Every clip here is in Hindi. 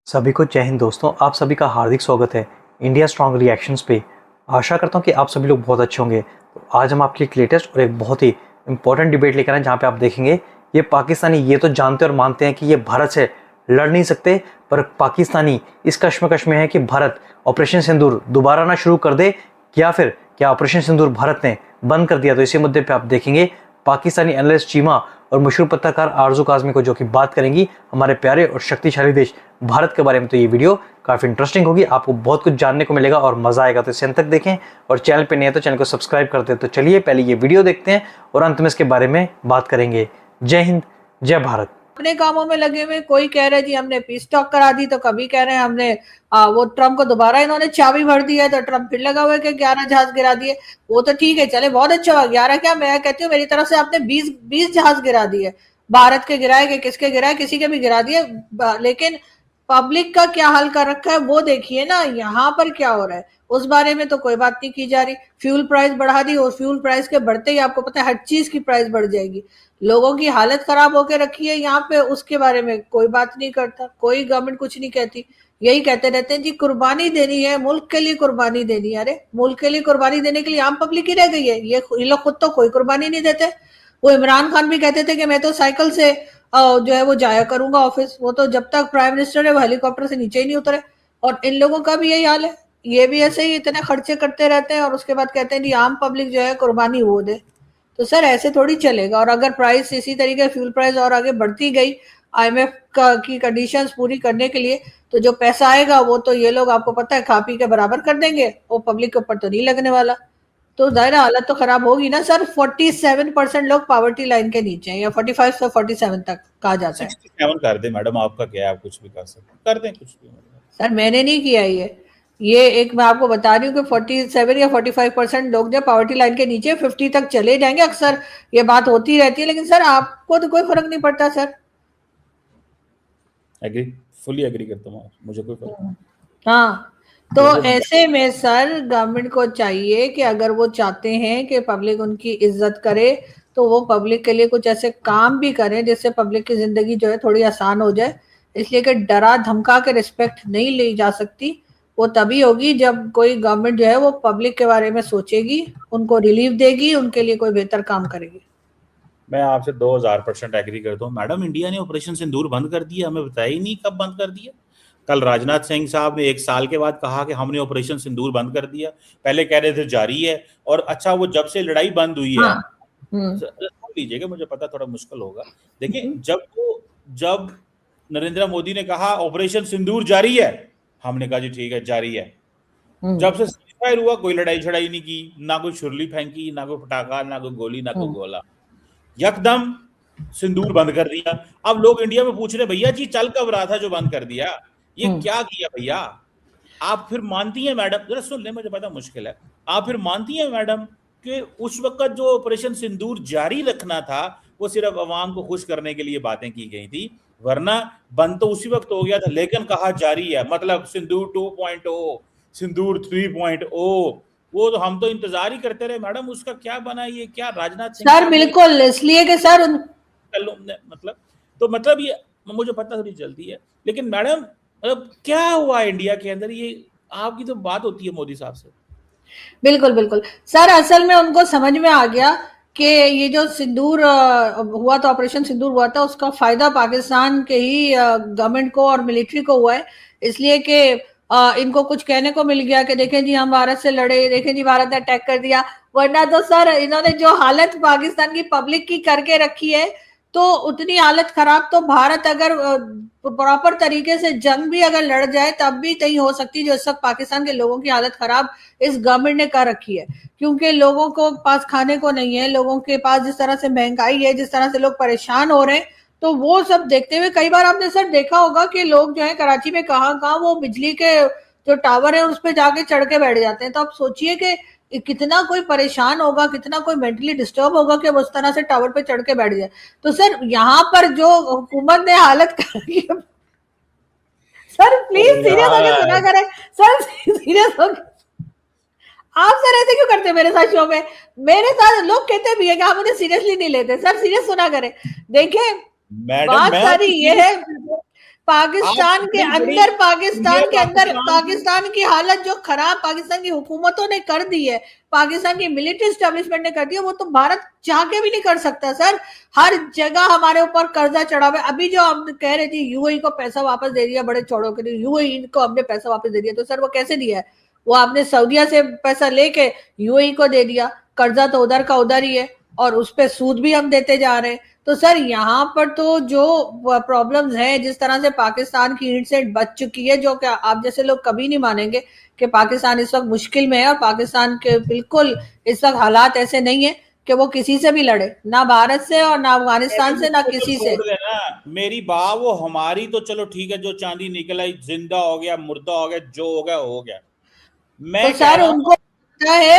सभी को जय हिंद दोस्तों, आप सभी का हार्दिक स्वागत है इंडिया स्ट्रॉन्ग रिएक्शंस पे। आशा करता हूँ कि आप सभी लोग बहुत अच्छे होंगे। तो आज हम आपके लिए लेटेस्ट और एक बहुत ही इंपॉर्टेंट डिबेट लेकर आए जहाँ पे आप देखेंगे ये पाकिस्तानी ये तो जानते और मानते हैं कि ये भारत से लड़ नहीं सकते, पर पाकिस्तानी इस कश्मकश में है कि भारत ऑपरेशन सिंदूर दोबारा ना शुरू कर दे या फिर क्या ऑपरेशन सिंदूर भारत ने बंद कर दिया। तो इसी मुद्दे पे आप देखेंगे पाकिस्तानी एनालिस्ट चीमा और मशहूर पत्रकार आरजू काजमी को, जो कि बात करेंगी हमारे प्यारे और शक्तिशाली देश भारत के बारे में। तो ये वीडियो काफी इंटरेस्टिंग होगी, आपको बहुत कुछ जानने को मिलेगा और मजा आएगा। तो इसे अंत तक देखें और चैनल पे नहीं है तो चैनल को सब्सक्राइब कर दे। तो चलिए पहले ये वीडियो देखते हैं और अंत में इसके बारे में बात करेंगे। जय हिंद, जय भारत। अपने कामों में लगे हुए, कोई कह रहे जी हमने पीस टॉक करा दी, तो कभी कह रहे हैं हमने वो ट्रम्प को दोबारा इन्होंने चाबी भर दी है, तो ट्रम्प फिर लगा हुआ है कि 11 जहाज गिरा दिए। वो तो ठीक है, चले बहुत अच्छा हुआ। 11 क्या, मैं कहती हूँ मेरी तरफ से आपने 20 जहाज गिरा दिए। भारत के गिराए कि किसके गिराए, किसी के भी गिरा दिए, लेकिन पब्लिक का क्या हाल कर रखा है वो देखिए ना। यहाँ पर क्या हो रहा है उस बारे में तो कोई बात नहीं की जा रही। फ्यूल प्राइस बढ़ा दी और फ्यूल प्राइस के बढ़ते ही आपको पता है हर चीज की प्राइस बढ़ जाएगी। लोगों की हालत खराब होकर रखी है यहाँ पे, उसके बारे में कोई बात नहीं करता, कोई गवर्नमेंट कुछ नहीं कहती। यही कहते रहते हैं जी कुर्बानी देनी है, मुल्क के लिए कुर्बानी देनी है। अरे मुल्क के लिए कुर्बानी देने के लिए आम पब्लिक ही रह गई है। ये लोग खुद तो कोई कुर्बानी नहीं देते। वो इमरान खान भी कहते थे कि मैं तो साइकिल से जो है वो जाया करूंगा ऑफिस। वो तो जब तक प्राइम मिनिस्टर है वो हेलीकॉप्टर से नीचे ही नहीं उतरे। और इन लोगों का भी यही हाल है, ये भी ऐसे ही इतने खर्चे करते रहते हैं और उसके बाद कहते हैं जी आम पब्लिक जो है कुर्बानी वो दे। तो सर ऐसे थोड़ी चलेगा। और अगर प्राइस इसी तरीके फ्यूल प्राइस और आगे बढ़ती गई आईएमएफ की कंडीशंस पूरी करने के लिए, तो जो पैसा आएगा वो तो ये लोग आपको पता है खा पी के बराबर कर देंगे, वो पब्लिक के ऊपर तो नहीं लगने वाला। तो जाहिर हालत तो खराब होगी ना सर। 47% लोग पॉवर्टी लाइन के नीचे हैं, या 45 से 47 तक कहा जाता है। 67 कर दे मैडम, आपका क्या है, आप कुछ भी कर सकते कर दें कुछ भी। सर मैंने नहीं किया ये एक मैं आपको बता रही हूँ कि 47 या 45% लोग जो पॉवर्टी लाइन के नीचे 50 तक चले जाएंगे। अक्सर ये बात होती रहती है, लेकिन सर आपको तो कोई फर्क नहीं पड़ता सर। एग्री, फुली एग्री करता हूँ, मुझे कोई फर्क नहीं। हाँ, तो ऐसे में सर गवर्नमेंट को चाहिए कि अगर वो चाहते हैं कि पब्लिक उनकी इज्जत करे, तो वो पब्लिक के लिए कुछ ऐसे काम भी करें जिससे पब्लिक की जिंदगी जो है थोड़ी आसान हो जाए। इसलिए कि डरा धमका के रिस्पेक्ट नहीं ली जा सकती। वो तभी होगी जब कोई गवर्नमेंट जो है वो पब्लिक के बारे में सोचेगी, उनको रिलीफ देगी, उनके लिए कोई बेहतर काम करेगी। मैं आपसे 2000% एग्री करता हूँ मैडम। इंडिया ने ऑपरेशन सिंदूर बंद कर दिया, हमें बताया ही नहीं कब बंद कर दिया। कल राजनाथ सिंह साहब ने 1 साल के बाद कहा कि हमने ऑपरेशन सिंदूर बंद कर दिया। पहले कह रहे थे जारी है। और अच्छा, वो जब से लड़ाई बंद हुई है, सुन लीजिएगा, मुझे पता थोड़ा मुश्किल होगा। देखिए, जब नरेंद्र मोदी ने कहा ऑपरेशन सिंदूर जारी है, हमने कहा जी ठीक है जारी है। जब से सीजफायर हुआ कोई लड़ाई छड़ाई नहीं की, ना कोई छुरली फेंकी, ना कोई पटाखा, ना कोई गोली, ना कोई गोला, यकदम सिंदूर बंद कर दिया। अब लोग इंडिया में पूछ रहे भैया जी चल कब रहा था जो बंद कर दिया, ये क्या किया भैया। आप फिर मानती हैं मैडम, जरा सुन ले, मुझे पता मुश्किल है, आप फिर मानती हैं मैडम कि उस वक्त जो ऑपरेशन सिंदूर जारी रखना था वो सिर्फ अवाम को खुश करने के लिए बातें की गई थी, वरना बंद तो उसी वक्त हो गया था, लेकिन कहा जारी है, मतलब सिंदूर 2.0, सिंदूर 3.0। वो तो हम तो इंतजार ही करते रहे मैडम, उसका क्या बना, ये क्या राजनाथ सिंह सर बिल्कुल, इसलिए कि सर मतलब, तो मतलब ये मुझे पता थोड़ी जल्दी है, लेकिन मैडम मतलब क्या हुआ इंडिया के अंदर, ये आपकी तो बात होती है मोदी साहब से। बिल्कुल बिल्कुल सर, असल में उनको समझ में आ गया कि ये जो सिंदूर हुआ था, ऑपरेशन सिंदूर हुआ था, उसका फायदा पाकिस्तान के ही गवर्नमेंट को और मिलिट्री को हुआ है। इसलिए कि इनको कुछ कहने को मिल गया कि देखें जी हम भारत से लड़े, देखें जी भारत ने अटैक कर दिया। वरना तो सर इन्होंने जो हालत पाकिस्तान की पब्लिक की करके रखी है, तो उतनी हालत खराब तो भारत अगर प्रॉपर तरीके से जंग भी अगर लड़ जाए तब भी नहीं हो सकती जो इस वक्त पाकिस्तान के लोगों की हालत खराब इस गवर्नमेंट ने कर रखी है। क्योंकि लोगों को पास खाने को नहीं है, लोगों के पास जिस तरह से महंगाई है, जिस तरह से लोग परेशान हो रहे हैं, तो वो सब देखते हुए कई बार आपने सर देखा होगा कि लोग जो है कराची में कहाँ कहाँ वो बिजली के जो टावर है उस पर जाके चढ़ के बैठ जाते हैं। तो आप सोचिए कि कितना कोई परेशान होगा, कितना कोई मेंटली डिस्टर्ब होगा कि वो उस तरह से टावर पे चढ़ के बैठ जाए। तो सर यहाँ पर जो हुकूमत ने हालत कर रही है, सर प्लीज सीरियस होकर सुना करें। सर सीरियस होकर, आप सर ऐसे क्यों करते हैं मेरे साथ शो में? मेरे साथ लोग कहते भी है कि आप मुझे सीरियसली नहीं लेते। सर सीरियस सुना करें। देखिए बात सारी ये है पाकिस्तान के अंदर, पाकिस्तान की हालत जो खराब पाकिस्तान की हुकूमतों ने कर दी है, पाकिस्तान की मिलिट्री एस्टेब्लिशमेंट ने कर दी है, वो तो भारत चाह के भी नहीं कर सकता सर। हर जगह हमारे ऊपर कर्जा चढ़ा हुआ है। अभी जो हम कह रहे थे यूएई को पैसा वापस दे दिया बड़े छोड़ों के लिए, यूएई को हमने पैसा वापस दे दिया, तो सर वो कैसे दिया है? वो आपने सऊदिया से पैसा लेके यूएई को दे दिया, कर्जा तो उधर का उधर ही है और उस पे सूद भी हम देते जा रहे हैं। तो सर यहाँ पर तो जो प्रॉब्लम्स हैं, जिस तरह से पाकिस्तान की ईंट से बच चुकी है, जो क्या आप जैसे लोग कभी नहीं मानेंगे कि पाकिस्तान इस वक्त मुश्किल में है, और पाकिस्तान के बिल्कुल इस वक्त हालात ऐसे नहीं है कि वो किसी से भी लड़े, ना भारत से और ना अफगानिस्तान से, ना किसी से। मेरी बात, वो हमारी तो चलो ठीक है, जो चांदी निकला जिंदा हो गया, मुर्दा हो गया, जो हो गया हो गया। मैं तो सर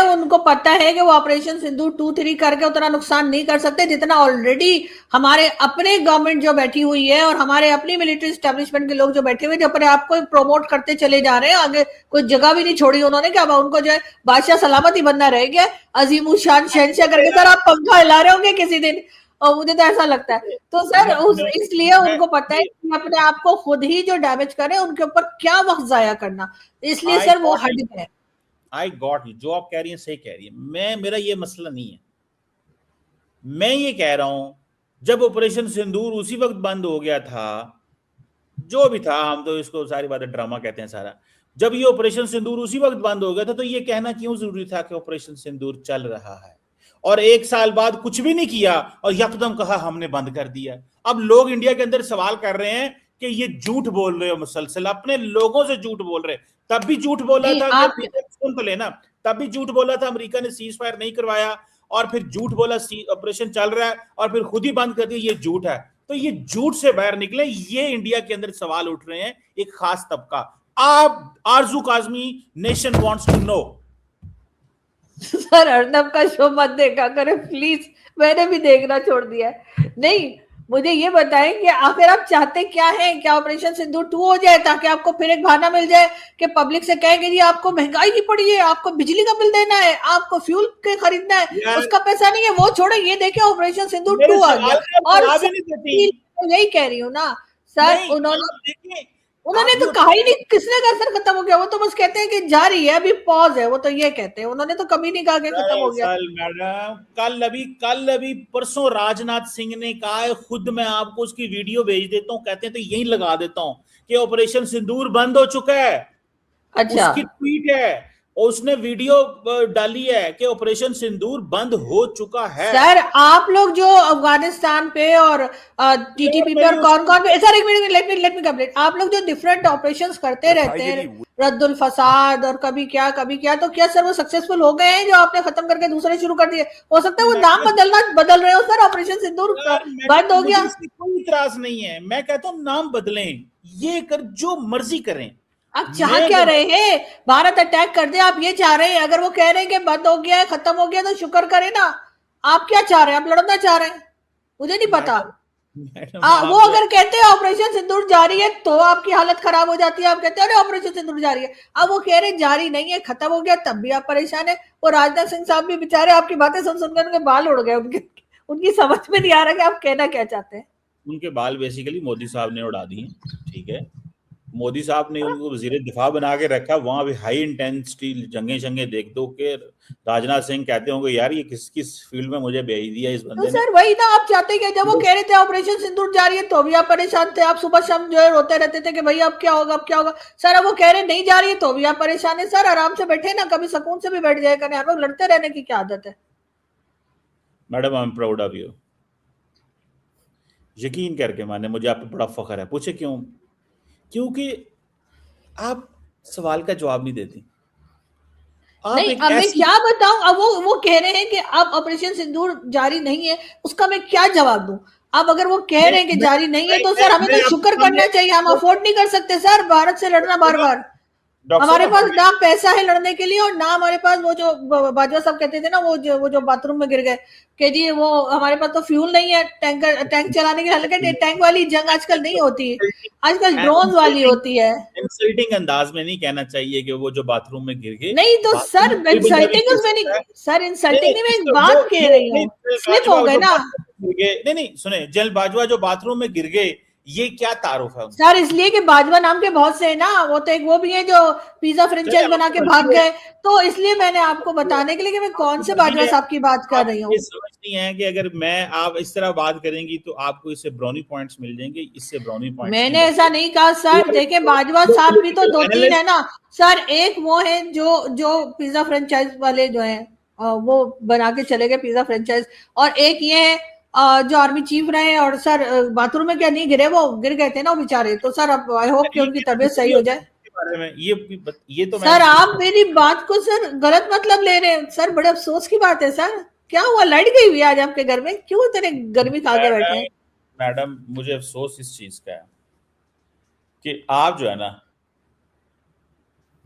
उनको पता है कि वो ऑपरेशन सिंदूर 2-3 करके उतना नुकसान नहीं कर सकते जितना ऑलरेडी हमारे अपने गवर्नमेंट जो बैठी हुई है और हमारे अपनी मिलिट्री एस्टेब्लिशमेंट के लोग जो बैठे हुए, जो अपने आप को प्रमोट करते चले जा रहे हैं, आगे कोई जगह भी नहीं छोड़ी उन्होंने, क्या उनको जो है बादशाह सलामती बनना रह गया, अजीम शान शहनशाह करके। सर आप पंखा हिला रहे होंगे किसी दिन, और मुझे तो ऐसा लगता है। तो सर इसलिए उनको पता है कि अपने आप को खुद ही जो डैमेज करे, उनके ऊपर क्या वक्त जाया करना, इसलिए सर वो हट गए। आई गॉट यू, जो आप कह रही हैं सही कह रही है। मेरा ये मसला नहीं है। मैं ये कह रहा हूं, जब ऑपरेशन सिंदूर उसी वक्त बंद हो गया था, जो भी था, हम तो इसको सारी बातें ड्रामा कहते हैं सारा, जब ये ऑपरेशन सिंदूर उसी वक्त बंद हो गया था, तो ये कहना क्यों जरूरी था कि ऑपरेशन सिंदूर चल रहा है, और 1 साल बाद कुछ भी नहीं किया और यकदम कहा हमने बंद कर दिया। अब लोग इंडिया के अंदर सवाल कर रहे हैं कि ये झूठ बोल रहे हो, मुसलसल अपने लोगों से झूठ बोल रहे। तब भी झूठ बोला था, सुन तो लेना, तब भी झूठ बोला था अमेरिका ने सीज फायर नहीं करवाया, और फिर झूठ बोला ऑपरेशन चल रहा है और फिर खुद ही बंद कर दिया, ये झूठ है। तो ये झूठ से बाहर निकले, ये इंडिया के अंदर सवाल उठ रहे हैं, एक खास तबका। आप Arzoo Kazmi, nation wants to know. Sir Arnab का शो मत देखा करें प्लीज, मैंने भी देखना छोड़ दिया है। नहीं, मुझे ये बताएं कि आखिर आप चाहते क्या हैं? क्या ऑपरेशन सिंदूर 2 हो जाए ताकि आपको फिर एक बहाना मिल जाए कि पब्लिक से कहेंगे जी आपको महंगाई की पड़ी है, आपको बिजली का बिल देना है, आपको फ्यूल के खरीदना है, उसका पैसा नहीं है, वो छोड़े, ये देखे ऑपरेशन सिंदूर 2 आ गया। और यही कह रही हूँ ना सर, उन्होंने तो कहा ही नहीं किसने का असर खत्म हो गया, वो तो बस कहते हैं कि जारी है, अभी पॉज है, वो तो ये कहते हैं, उन्होंने तो कभी नहीं कहा कि खत्म हो गया। मैडम कल अभी परसों राजनाथ सिंह ने कहा है, खुद मैं आपको उसकी वीडियो भेज देता हूँ, कहते हैं तो यही लगा देता हूँ कि ऑपरेशन सिंदूर बंद हो चुका है। अच्छा, उसकी ट्वीट है, उसने वीडियो डाली है कि ऑपरेशन सिंदूर बंद हो चुका है। सर आप लोग जो अफगानिस्तान पे और टीटीपी पे और कौन पे, सर एक मिनट, लेट मी कंप्लीट, आप लोग जो डिफरेंट ऑपरेशंस करते रहते हैं, रद्दुल फसाद और कभी क्या, तो क्या सर वो सक्सेसफुल हो गए हैं जो आपने खत्म करके दूसरे शुरू कर दिए? हो सकता है वो नाम बदल रहे हो सर, ऑपरेशन सिंदूर बंद हो गया, कोई इतराज नहीं है। मैं कहता हूँ नाम बदलें, ये कर जो मर्जी करें। आप चाह क्या रहे हैं? भारत अटैक कर दे, आप ये चाह रहे हैं? अगर वो कह रहे हैं कि बंद हो गया है, खत्म हो गया, तो शुक्र करें ना। आप क्या चाह रहे हैं? आप लड़ना चाह रहे हैं? मुझे नहीं पता। वो अगर कहते हैं ऑपरेशन सिंदूर जारी है तो आपकी हालत खराब हो जाती है, आप कहते हैं ऑपरेशन सिंदूर जारी है। अब वो कह रहे हैं जारी नहीं है, खत्म हो गया, तब भी आप परेशान है। वो राजनाथ सिंह साहब भी बेचारे आपकी बातें सुन सुनकर उनके बाल उड़ गए, उनकी समझ में नहीं आ रहा कि आप कहना क्या चाहते हैं। उनके बाल बेसिकली मोदी साहब ने उड़ा दिए, ठीक है। मोदी साहब ने उनको वजीर दिफा बना के रखा, वहां भी हाई इंटेंसिटी जंगे देख दो कि राजनाथ सिंह कहते होंगे यार ये किस फील्ड में मुझे भेज दिया इस बंदे ने। सर वही ना, आप चाहते हैं जब वो कह रहे थे ऑपरेशन सिंदूर जारी है तो भी आप परेशान थे, आप सुबह शाम जो है रोते रहते थे कि भाई अब क्या होगा, अब क्या होगा। सर अब वो कह रहे नहीं जा रही है तो भी आप परेशान है। सर आराम से बैठे ना, कभी सुकून से भी बैठ जाए करें, आप लोग लड़ते रहने की क्या आदत है? Madam I am proud of you, यकीन करके माने, मुझे आप पे बड़ा फख्र है। पूछे क्यों? क्योंकि आप सवाल का जवाब नहीं देती। नहीं, अब मैं क्या बताऊं? अब वो कह रहे हैं कि अब ऑपरेशन सिंदूर जारी नहीं है, उसका मैं क्या जवाब दूं? अब अगर वो कह रहे हैं कि जारी नहीं है तो सर हमें तो शुक्र करना चाहिए, हम अफोर्ड नहीं कर सकते सर भारत से लड़ना बार बार। हमारे पास ना पैसा है लड़ने के लिए और ना हमारे पास वो जो बाजवा साहब कहते थे ना, वो जो बाथरूम में गिर गए कि जी वो हमारे पास तो फ्यूल नहीं है टैंक चलाने के लिए। हालांकि टैंक वाली जंग आजकल नहीं होती, आजकल ड्रोन वाली होती है। इंसल्टिंग अंदाज में नहीं कहना चाहिए कि वो जो बाथरूम में गिर गए। नहीं तो सर इंसल्टिंग उसमें नहीं, सर इंसल्टिंग नहीं, मैं एक बात कह रही हूँ, स्लिप हो गए ना। नहीं सुने, जल बाजवा जो बाथरूम में गिर गए, ये क्या तारुफ है? सर इसलिए कि बाजवा नाम के बहुत से हैं ना, वो तो एक वो भी है जो पिज्जा फ्रेंचाइज बना के भाग गए, तो इसलिए मैंने आपको बताने के लिए कि मैं कौन से बाजवा साहब की बात कर रही हूँ। ये समझ नहीं है कि अगर मैं आप इस तरह बात करेंगी तो आपको इससे ब्राउनी पॉइंट्स मिल जाएंगे, इससे ब्राउनी पॉइंट्स मैंने ऐसा नहीं कहा सर, देखे बाजवा साहब भी तो 2-3 है ना सर। एक वो है जो पिज्जा फ्रेंचाइज वाले जो हैं वो बना के चले गए पिज्जा फ्रेंचाइज, और एक ये है जो आर्मी चीफ रहे, और सर बाथरूम में क्या नहीं गिरे, वो गिर गए थे ना वो बेचारे, तो सर अब आई होप कि उनकी तबीयत सही हो जाए। बारे में ये तो सर आप मेरी बात को सर गलत मतलब ले रहे हैं सर, बड़े अफसोस की बात है सर। क्या हुआ, लाइट गई हुई आज आपके घर में, क्यों इतने गर्मी खा के बैठे हैं? मैडम मुझे अफसोस इस चीज का है कि आप जो है ना,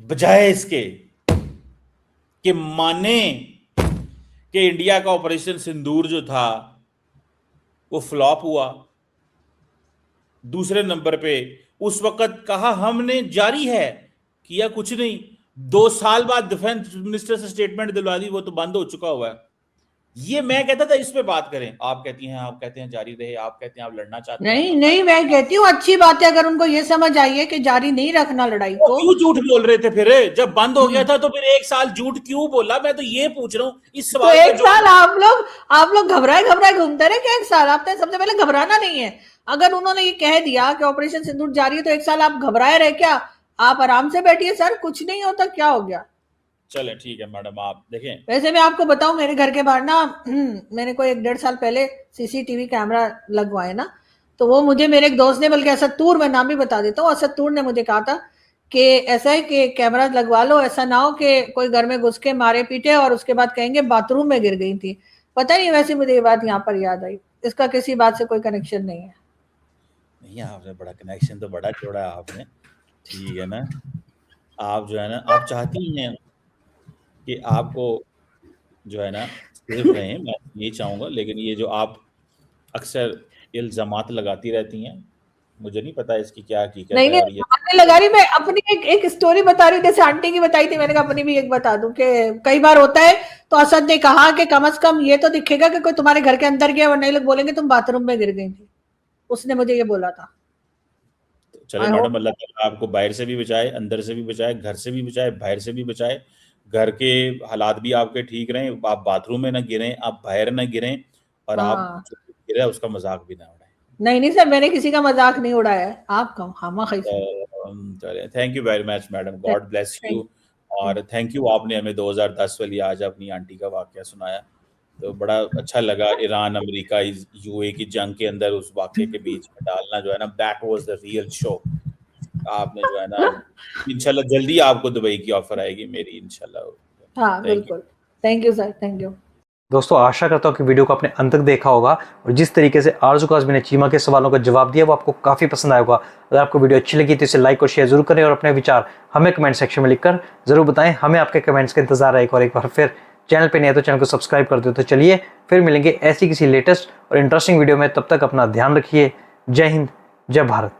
बजाय इसके कि माने कि इंडिया का ऑपरेशन सिंदूर जो था वो फ्लॉप हुआ, दूसरे नंबर पे उस वक्त कहा हमने जारी है, किया कुछ नहीं, 2 साल बाद डिफेंस मिनिस्टर से स्टेटमेंट दिलवा दी, वो तो बंद हो चुका हुआ है। ये मैं कहता था इस पे बात करें, आप कहते हैं जारी रहे, आप कहते हैं आप लड़ना चाहते हैं। नहीं मैं कहती हूँ अच्छी बात है अगर उनको ये समझ आई है कि जारी नहीं रखना लड़ाई को। क्यों झूठ बोल रहे थे फिर? जब बंद हो गया था तो फिर 1 साल झूठ क्यों बोला? मैं तो ये पूछ रहा हूँ इस तो सवाल 1 साल आप लोग घबराए घूमते रहे क्या 1 साल? आपने सबसे पहले घबराना नहीं है। अगर उन्होंने ये कह दिया कि ऑपरेशन सिंदूर जारी है तो 1 साल आप घबराए रहे क्या? आप आराम से बैठिए सर, कुछ नहीं होता, क्या हो गया? चले ठीक है मैडम, आप देखें। वैसे मैं आपको बताऊं, मेरे घर के बाहर ना मैंने कोई 1-1.5 साल पहले सीसीटीवी कैमरा लगवाए ना, तो वो मुझे मेरे एक दोस्त ने, बल्कि असदतूर, मैं नाम भी बता देता हूँ, असदतूर ने मुझे कहा था कि ऐसा है कि कैमरा लगवा लो, ऐसा ना हो कि कोई घर में घुस के मारे पीटे और उसके बाद कहेंगे बाथरूम में गिर गई थी। पता नहीं, वैसे मुझे ये बात यहाँ पर याद आई, इसका किसी बात से कोई कनेक्शन नहीं है। नहीं, आपने बड़ा कनेक्शन तो बड़ा जोड़ा है आपने, ठीक है ना। आप जो है ना, आप चाहती हैं कि आपको जो है ना सेफ रहें, मैं ये चाहूँगा, लेकिन ये जो आप अक्सर इल्ज़ामात लगाती रहती हैं, मुझे नहीं पता इसकी क्या हकीकत नहीं है। और ये आपने लगा रही, मैं अपनी एक स्टोरी बता रही हूँ, जैसे आंटी की बताई थी, मैंने कहा अपनी भी एक बता दूं कि कई बार होता है, तो असद ने कहा कि कम से कम ये तो दिखेगा कि कोई तुम्हारे घर के अंदर गया, वरना लोग बोलेंगे तुम बाथरूम में गिर गई थी। उसने मुझे ये बोला था। चले मैडम, अल्लाह ताला आपको बाहर से भी बचाए, अंदर से भी बचाए, घर से भी बचाए, बाहर से भी बचाए, घर के हालात भी आपके ठीक रहें, आप बाथरूम में ना गिरें, आप बाहर ना गिरें, और आप जो गिरे उसका मजाक भी ना उड़ाएं। नहीं सर, मैंने किसी का मजाक नहीं उड़ाया है, आप कहो खामा-खा चलिए, thank you very much madam, God bless you, और थैंक यू, आपने हमें 2010 वाली आज अपनी आंटी का वाकया सुनाया, तो बड़ा अच्छा लगा। ईरान अमेरिका यूए की जंग के अंदर उस वाकये के बीच में डालना जो है ना, that was the real show. आपने जो है ना, इंशाल्लाह जल्दी आपको दुबई की ऑफर आएगी मेरी, इंशाल्लाह। हाँ बिल्कुल, thank you sir, thank you. दोस्तों आशा करता हूँ कि वीडियो को आपने अंत तक देखा होगा और जिस तरीके से आरजू काज़मी ने चीमा के सवालों का जवाब दिया वो आपको काफ़ी पसंद आया होगा। अगर आपको वीडियो अच्छी लगी तो इसे लाइक और शेयर जरूर करें और अपने विचार हमें कमेंट सेक्शन में लिखकर जरूर बताएं। हमें आपके कमेंट्स का इंतजार है। एक बार फिर चैनल पर नहीं है तो चैनल को सब्सक्राइब कर दो। तो चलिए फिर मिलेंगे ऐसी किसी लेटेस्ट और इंटरेस्टिंग वीडियो में, तब तक अपना ध्यान रखिए। जय हिंद, जय भारत।